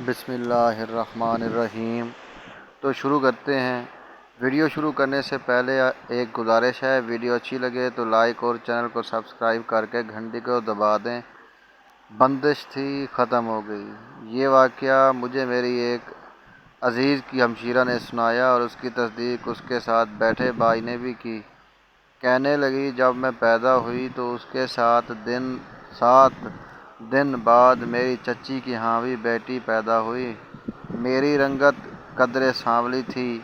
بسم اللہ الرحمن الرحیم۔ تو شروع کرتے ہیں۔ ویڈیو شروع کرنے سے پہلے ایک گزارش ہے، ویڈیو اچھی لگے تو لائک اور چینل کو سبسکرائب کر کے گھنٹی کو دبا دیں۔ بندش تھی، ختم ہو گئی۔ یہ واقعہ مجھے میری ایک عزیز کی ہمشیرہ نے سنایا اور اس کی تصدیق اس کے ساتھ بیٹھے بھائی نے بھی کی۔ کہنے لگی، جب میں پیدا ہوئی تو اس کے 7 دن بعد میری چچی کی حامل بیٹی پیدا ہوئی۔ میری رنگت قدرے سانولی تھی۔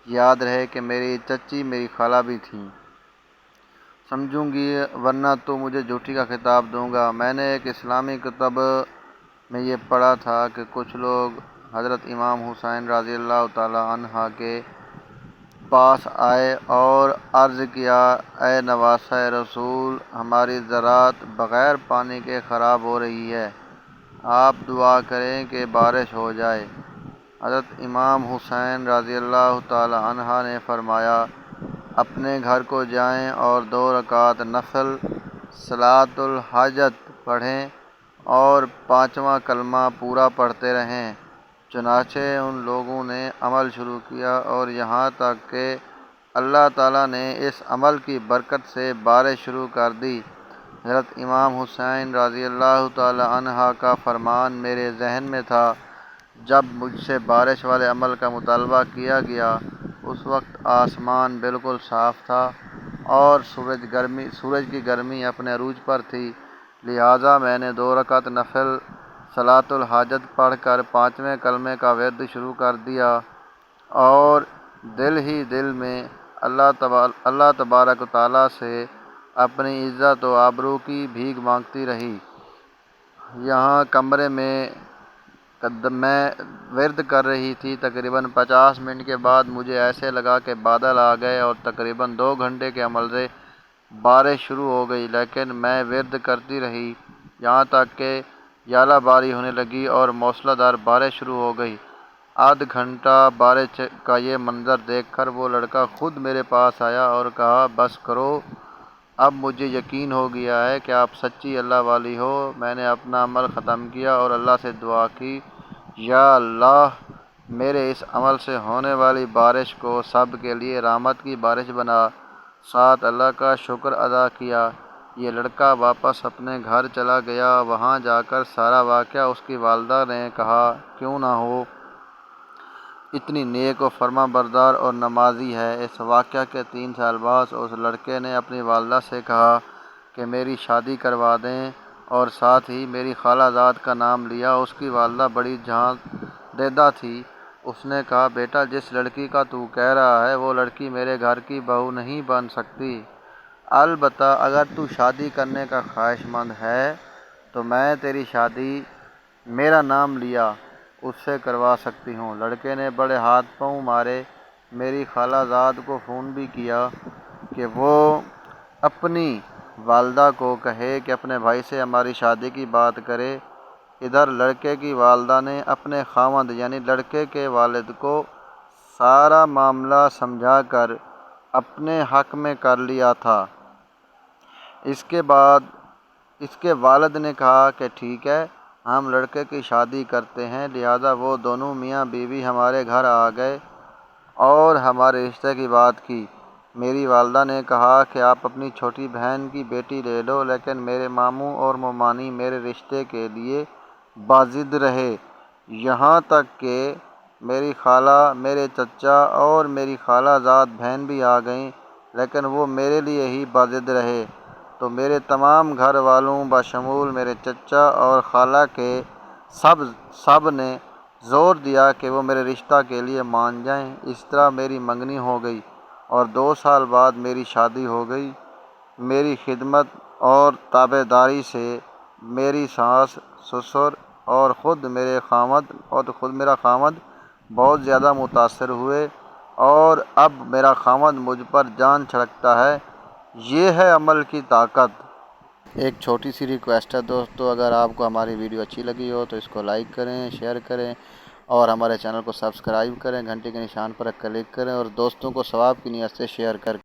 یاد رہے کہ میری چچی میری خالہ بھی تھیں۔ سمجھوں گی ورنہ تو مجھے جھوٹی کا خطاب دوں گا۔ میں نے ایک اسلامی کتاب میں یہ پڑھا تھا کہ کچھ لوگ حضرت امام حسین رضی اللہ تعالیٰ عنہ کے پاس آئے اور عرض کیا، اے نواسہ رسول، ہماری زراعت بغیر پانی کے خراب ہو رہی ہے، آپ دعا کریں کہ بارش ہو جائے۔ حضرت امام حسین رضی اللہ تعالیٰ عنہ نے فرمایا، اپنے گھر کو جائیں اور 2 رکعت نفل صلاۃ الحاجت پڑھیں اور 5واں کلمہ پورا پڑھتے رہیں۔ چنانچہ ان لوگوں نے عمل شروع کیا اور یہاں تک کہ اللہ تعالیٰ نے اس عمل کی برکت سے بارش شروع کر دی۔ حضرت امام حسین رضی اللہ تعالیٰ عنہ کا فرمان میرے ذہن میں تھا۔ جب مجھ سے بارش والے عمل کا مطالبہ کیا گیا، اس وقت آسمان بالکل صاف تھا اور سورج کی گرمی اپنے عروج پر تھی، لہٰذا میں نے 2 رکعت نفل صلاۃ الحاجت پڑھ کر 5ویں کلمے کا ورد شروع کر دیا اور دل ہی دل میں اللہ تبارک و تعالیٰ سے اپنی عزت و آبرو کی بھیک مانگتی رہی۔ یہاں کمرے میں ورد کر رہی تھی۔ تقریباً 50 منٹ کے بعد مجھے ایسے لگا کہ بادل آ گئے اور تقریباً 2 گھنٹے کے عمل سے بارش شروع ہو گئی، لیکن میں ورد کرتی رہی یہاں تک کہ ژالہ باری ہونے لگی اور موسلا دھار بارش شروع ہو گئی۔ آدھ گھنٹہ بارش کا یہ منظر دیکھ کر وہ لڑکا خود میرے پاس آیا اور کہا، بس کرو، اب مجھے یقین ہو گیا ہے کہ آپ سچی اللہ والی ہو۔ میں نے اپنا عمل ختم کیا اور اللہ سے دعا کی، یا اللہ، میرے اس عمل سے ہونے والی بارش کو سب کے لیے رحمت کی بارش بنا۔ ساتھ اللہ کا شکر ادا کیا۔ یہ لڑکا واپس اپنے گھر چلا گیا۔ وہاں جا کر سارا واقعہ اس کی والدہ نے کہا، کیوں نہ ہو، اتنی نیک و فرما بردار اور نمازی ہے۔ اس واقعہ کے 3 سال بعد اس لڑکے نے اپنی والدہ سے کہا کہ میری شادی کروا دیں اور ساتھ ہی میری خالہ زاد کا نام لیا۔ اس کی والدہ بڑی جان دیدہ تھی۔ اس نے کہا، بیٹا، جس لڑکی کا تو کہہ رہا ہے وہ لڑکی میرے گھر کی بہو نہیں بن سکتی، البتہ اگر تو شادی کرنے کا خواہش مند ہے تو میں تیری شادی میرا نام لیا اس سے کروا سکتی ہوں۔ لڑکے نے بڑے ہاتھ پاؤں مارے۔ میری خالہ زاد کو فون بھی کیا کہ وہ اپنی والدہ کو کہے کہ اپنے بھائی سے ہماری شادی کی بات کرے۔ ادھر لڑکے کی والدہ نے اپنے خاوند یعنی لڑکے کے والد کو سارا معاملہ سمجھا کر اپنے حق میں کر لیا تھا۔ اس کے بعد اس کے والد نے کہا کہ ٹھیک ہے، ہم لڑکے کی شادی کرتے ہیں، لہٰذا وہ دونوں میاں بیوی ہمارے گھر آ گئے اور ہمارے رشتے کی بات کی۔ میری والدہ نے کہا کہ آپ اپنی چھوٹی بہن کی بیٹی لے لو، لیکن میرے ماموں اور ممانی میرے رشتے کے لیے باضد رہے، یہاں تک کہ میری خالہ، میرے چچا اور میری خالہ زاد بہن بھی آ گئیں، لیکن وہ میرے لیے ہی باضد رہے۔ تو میرے تمام گھر والوں بشمول میرے چچا اور خالہ کے سب نے زور دیا کہ وہ میرے رشتہ کے لیے مان جائیں۔ اس طرح میری منگنی ہو گئی اور 2 سال بعد میری شادی ہو گئی۔ میری خدمت اور تابع داری سے میری ساس، سسر اور خود میرا خاوند بہت زیادہ متاثر ہوئے اور اب میرا خاوند مجھ پر جان چھڑکتا ہے۔ یہ ہے عمل کی طاقت۔ ایک چھوٹی سی ریکویسٹ ہے دوستو، اگر آپ کو ہماری ویڈیو اچھی لگی ہو تو اس کو لائک کریں، شیئر کریں اور ہمارے چینل کو سبسکرائب کریں، گھنٹی کے نشان پر کلک کریں اور دوستوں کو ثواب کی نیت سے شیئر کریں۔